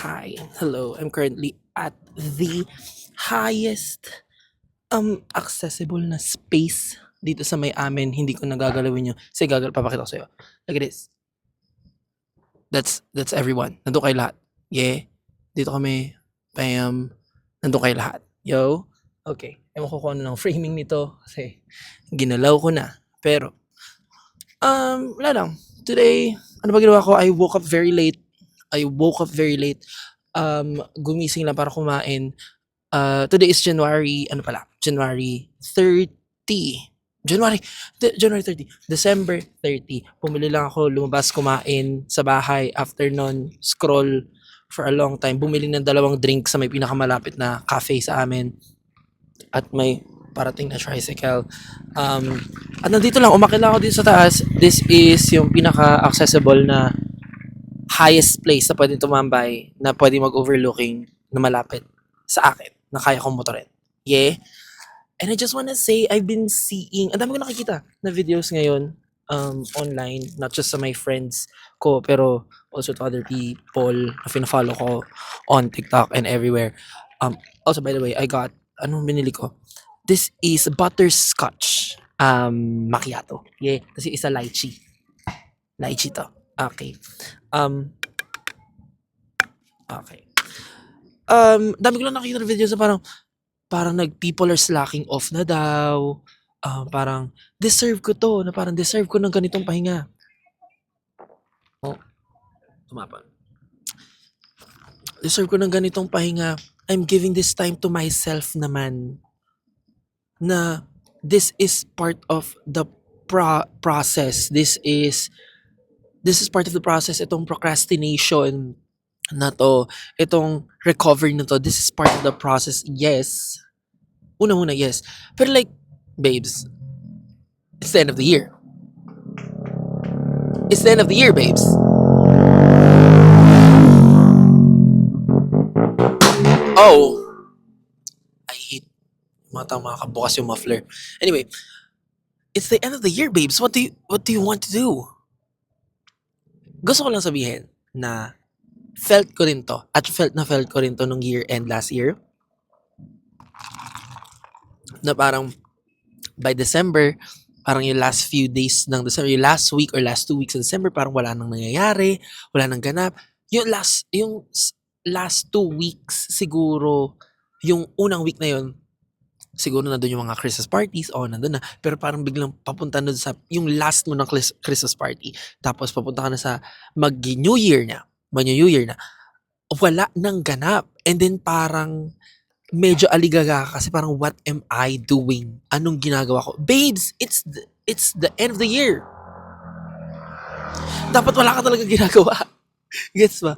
Hi, hello. I'm currently at the highest accessible na space dito sa may amin. Hindi ko nagagalawin yun. Kasi papakita ko sa'yo. Look at this. That's everyone. Nandun kayo lahat. Yeah. Dito kami. Bam. Nandun kayo lahat. Yo. Okay. Ewan ko kung ano ng framing nito. Kasi ginalaw ko na. Pero, wala lang. Today, ano ba ginawa ko? I woke up very late. Gumising lang para kumain. Today is January, ano pala? January 30. January 30. December 30. Bumili lang ako, lumabas kumain sa bahay. After nun, scroll for a long time. Bumili ng 2 drink sa may pinakamalapit na cafe sa amin. At may parating na tricycle. At nandito lang, umakyat lang ako dito sa taas. This is yung pinaka-accessible na highest place na pwedeng tumambay, na pwedeng mag-overlooking, na malapit sa akin, na kaya kong motorin. Yeah. And I just wanna say, I've been seeing, ang dami ko nakikita na videos ngayon online, not just sa my friends ko, pero also to other people na fina-follow ko on TikTok and everywhere. Also, by the way, I got, anong binili ko? This is butterscotch macchiato. Yeah, kasi isa lychee. Lychee to. Okay. Okay. Dami ko lang nakikita ng videos na parang people are slacking off na daw. Parang deserve ko to, na parang deserve ko ng ganitong pahinga. Oh, tumapa. Deserve ko ng ganitong pahinga. I'm giving this time to myself naman. Na this is part of the process. This is part of the process, itong procrastination na to, itong recovery na to. This is part of the process. Yes. Una-una, yes. Pero like, babes, it's the end of the year. It's the end of the year, babes. Oh, I hate mga kabukas yung muffler. Anyway, it's the end of the year, babes. What do you want to do? Gusto ko lang sabihin na felt ko rin to, at felt ko rin to nung year end last year, na parang by December, parang yung last few days ng December, yung last week or last 2 weeks of December, parang wala nang nangyayari, wala nang ganap. Yung last 2 weeks siguro, yung unang week na yun, siguro nandun yung mga Christmas parties, nandun na. Pero parang biglang papunta na sa, yung last mo ng Christmas party, tapos papunta ka na sa mag-New Year na, wala nang ganap. And then parang, medyo aligaga ka kasi parang, what am I doing? Anong ginagawa ko? Babes, it's the end of the year. Dapat wala ka talaga ginagawa. Gets ba?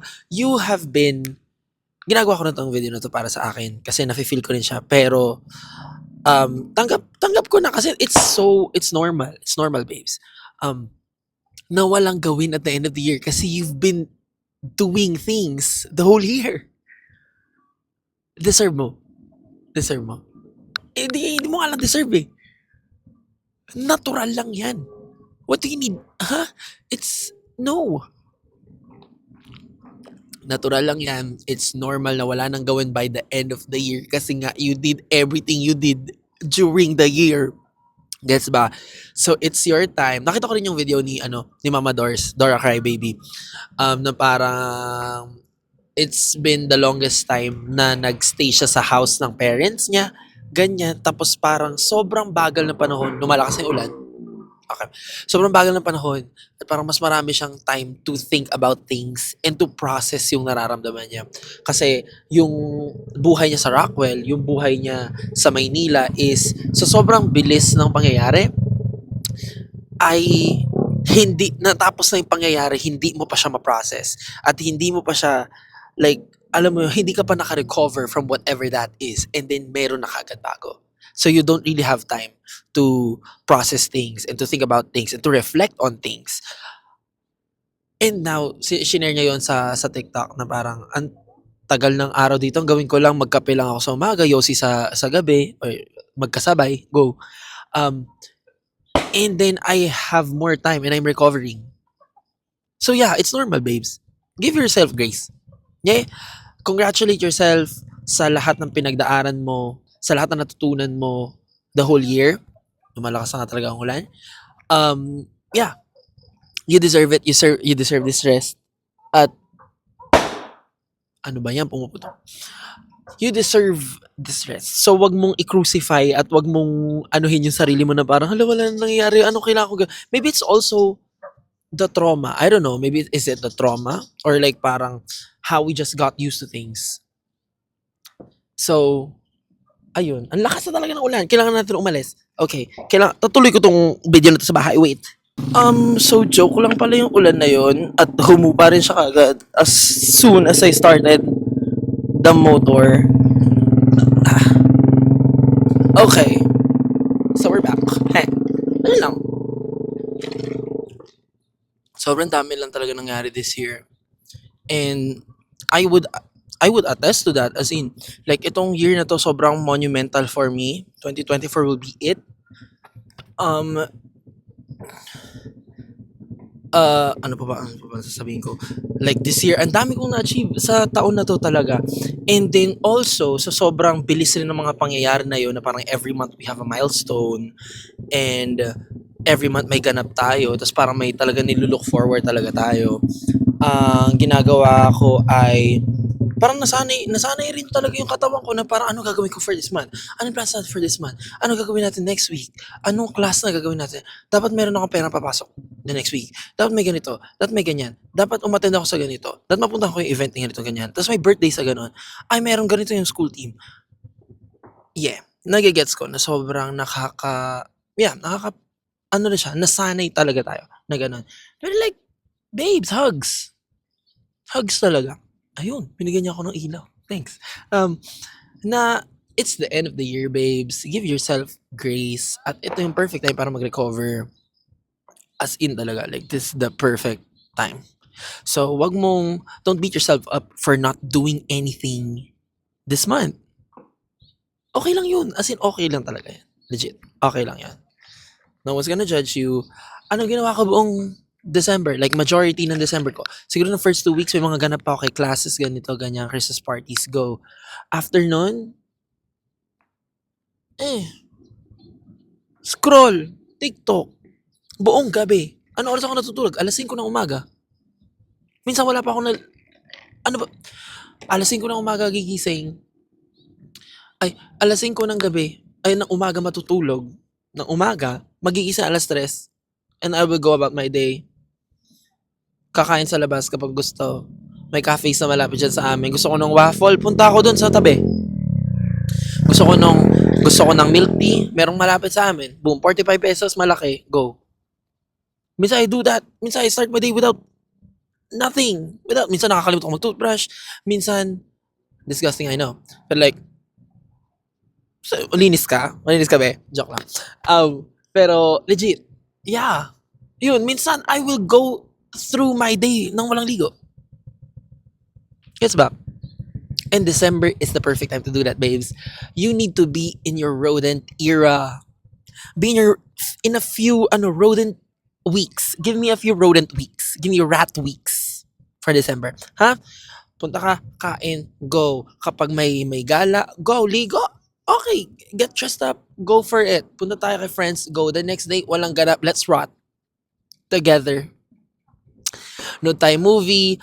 Ginagawa ko na tong video na to para sa akin kasi nafe-feel ko rin siya. Pero, tanggap ko na kasi it's normal. It's normal, babes. Na walang gawin at the end of the year kasi you've been doing things the whole year. Deserve mo. Hindi mo nga lang deserve eh. Natural lang yan. What do you need? It's, no. Natural lang yan. It's normal na wala nang gawin by the end of the year kasi nga you did everything you did during the year. Gets ba? So it's your time. Nakita ko rin yung video ni Mama Dora Crybaby. Na parang it's been the longest time na nagstay siya sa house ng parents niya. Ganyan. Tapos parang sobrang bagal na panahon. Lumalakas yung ulan. Okay. Sobrang bagal ng panahon at parang mas marami siyang time to think about things and to process yung nararamdaman niya. Kasi yung buhay niya sa Rockwell, yung buhay niya sa Maynila is sa sobrang bilis ng pangyayari ay hindi natapos na yung pangyayari, hindi mo pa siya ma-process at hindi mo pa siya like, alam mo, hindi ka pa naka-recover from whatever that is and then meron na kagad bago. So you don't really have time to process things and to think about things and to reflect on things. And now, shinare niya yon sa TikTok na parang ang tagal ng araw dito, ang gawin ko lang magkape lang ako sa umaga, yosi sa gabi, or magkasabay, go. And then I have more time and I'm recovering. So yeah, it's normal, babes. Give yourself grace. Yeah, congratulate yourself sa lahat ng pinagdaanan mo, sa lahat ng natutunan mo the whole year. Lumalakas na nga talaga ang ulan. Yeah, you deserve it. You deserve this rest. At ano ba yan? Pumuputok. You deserve this rest. So, wag mong i-crucify at wag mong anuhin yung sarili mo na parang, hala, wala nang nangyayari. Ano kailangan ko Maybe it's also the trauma. I don't know. Maybe is it the trauma? Or like parang how we just got used to things. So, ayun. Ang lakas na talaga ng ulan. Kailangan natin umalis. Okay. Tutuloy ko tong video na to sa bahay. Wait. So joke lang pala yung ulan na yon at humupa rin siya kagad as soon as I started the motor. Okay, so we're back. Ano lang, sobrang dami lang talaga nangyari this year. And I would I would attest to that, as in like itong year na to sobrang monumental for me. 2024 will be it. Um ano pa ba sasabihin ko? Like this year, ang dami kong na-achieve sa taon na to talaga. And then also, sa sobrang bilis rin ng mga pangyayari na yun, na parang every month we have a milestone, and every month may ganap tayo, tapos parang may talaga nilulook forward talaga tayo. Ang ginagawa ko ay parang nasanay rin talaga yung katawan ko na parang ano gagawin ko for this month? Anong plans natin for this month? Ano gagawin natin next week? Anong class na gagawin natin? Dapat meron akong pera papasok the next week. Dapat may ganito. Dapat may ganyan. Dapat umattend ako sa ganito. Dapat mapunta ko yung event ng ganito, ganyan. Tapos may birthday sa ganon. Ay, meron ganito yung school team. Yeah. Nagigets ko na sobrang ano na siya, nasanay talaga tayo na ganon. Pero like, babes, hugs. Hugs talaga. Ayun, binigyan niya ako ng ilaw. Thanks. Na it's the end of the year, babes. Give yourself grace. At ito yung perfect time para mag-recover. As in talaga, like this is the perfect time. So, don't beat yourself up for not doing anything this month. Okay lang yun. As in, okay lang talaga yan. Legit. Okay lang yan. No one's gonna judge you. Ano ginawa ko buong December? Like, majority ng December ko. Siguro ng first 2 weeks, may mga ganap pa ako kay classes, ganito, ganyan, Christmas parties, go. After nun, scroll, TikTok, buong gabi. Ano oras ako natutulog? Alas 5 ng umaga. Minsan wala pa ako ano ba? Alas 5 ng umaga gigising. Ay, alas 5 ng gabi. Ay, ng umaga matutulog. Ng umaga, magigising alas 3. And I will go about my day. Kakain sa labas kapag gusto. May cafe sa malapit dyan sa amin. Gusto ko ng waffle, punta ako dun sa tabi. Gusto ko ng milk tea, merong malapit sa amin. Boom, 45 pesos, malaki, go. Minsan I do that. Minsan I start my day without nothing. Minsan nakakalimutan ko mag-toothbrush. Minsan, disgusting, I know. But like, so, linis ka? Malinis ka be? Joke lang. Pero legit, yeah. Yun, minsan I will go through my day nang walang ligo. Gets ba? And December is the perfect time to do that, babes. You need to be in your rodent era. Be in a few rodent weeks. Give me a few rodent weeks. Give me your rat weeks for December. Ha? Punta ka, kain, go. Kapag may gala, go, ligo. Okay, get dressed up, go for it. Punta tayo kay friends, go. The next day, walang ganap, let's rot together. Nood tayo movie.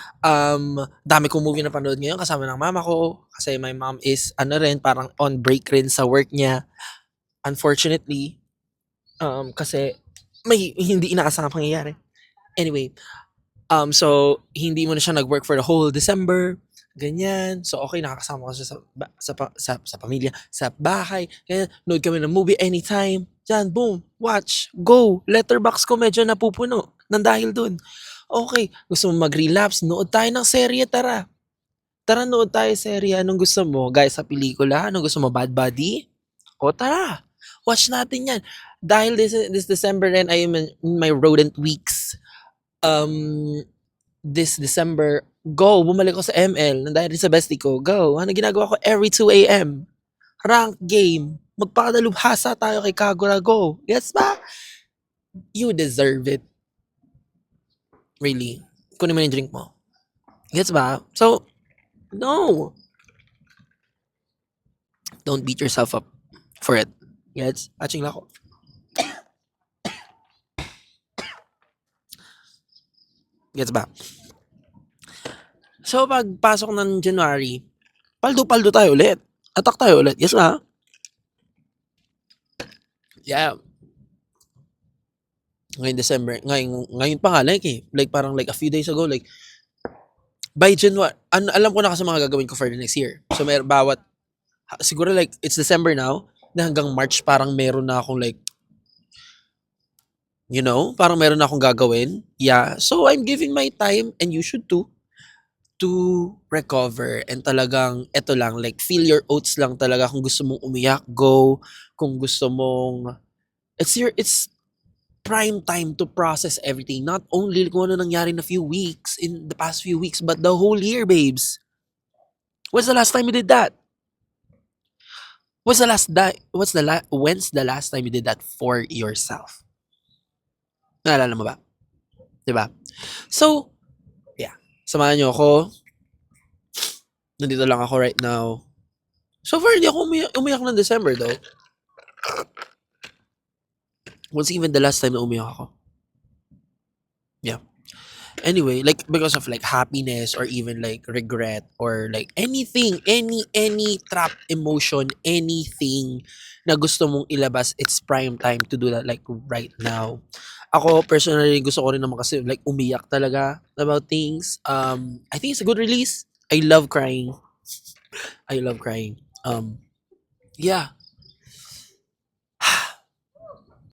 Dami kong movie na panood ngayon kasama ng mama ko. Kasi my mom is, parang on break rin sa work niya. Unfortunately, kasi may hindi inaasahang pangyayari. Anyway, so hindi mo na siya nag-work for the whole December. Ganyan. So, okay, nakakasama ko siya sa pamilya, sa bahay. Ganyan. Nood kami ng movie anytime. Diyan, boom, watch, go. Letterbox ko medyo napupuno nang dahil dun. Okay, gusto mo mag-relapse, nood tayo ng serye, tara. Tara, nood tayo serye. Anong gusto mo? Guys, sa pelikula? Anong gusto mo? Bad Buddy? O tara, watch natin yan. Dahil this December rin, I am in my rodent weeks. This December, go, bumalik ko sa ML. Nandahil rin sa bestie ko, go. Ano ginagawa ko every 2 a.m.? Rank game. Magpakadalubhasa tayo kay Kagura, go. Yes ba? You deserve it. Really. Kunin mo yung drink mo. Gets ba? So, No, don't beat yourself up for it. Gets? Aching lang ako. Gets ba? So, pagpasok ng January, paldo-paldo tayo ulit. Attack tayo ulit. Yes ba? Yeah. Ngayon December, ngayon pa nga, like parang like a few days ago, like, by January, alam ko na kasi mga gagawin ko for the next year. So, siguro like, it's December now, na hanggang March parang meron na akong like, parang meron na akong gagawin. Yeah. So, I'm giving my time, and you should too, to recover and talagang eto lang, like, feel your oats lang talaga. Kung gusto mong umiyak, go. Kung gusto mong, it's prime time to process everything. Not only kung ano nangyari in the past few weeks, but the whole year, babes. When's the last time you did that? When's the last time you did that for yourself? Naalala mo ba? 'Di ba? So, yeah. Samahan niyo ako. Nandito lang ako right now. So far, hindi ako umiyak ng December though. When's even the last time na umiyak ako? Yeah. Anyway, like, because of like happiness or even like regret or like anything, any trap emotion, anything na gusto mong ilabas, it's prime time to do that, like, right now. Ako personally, gusto ko rin naman kasi like umiyak talaga about things. I think it's a good release. I love crying. I love crying. Yeah.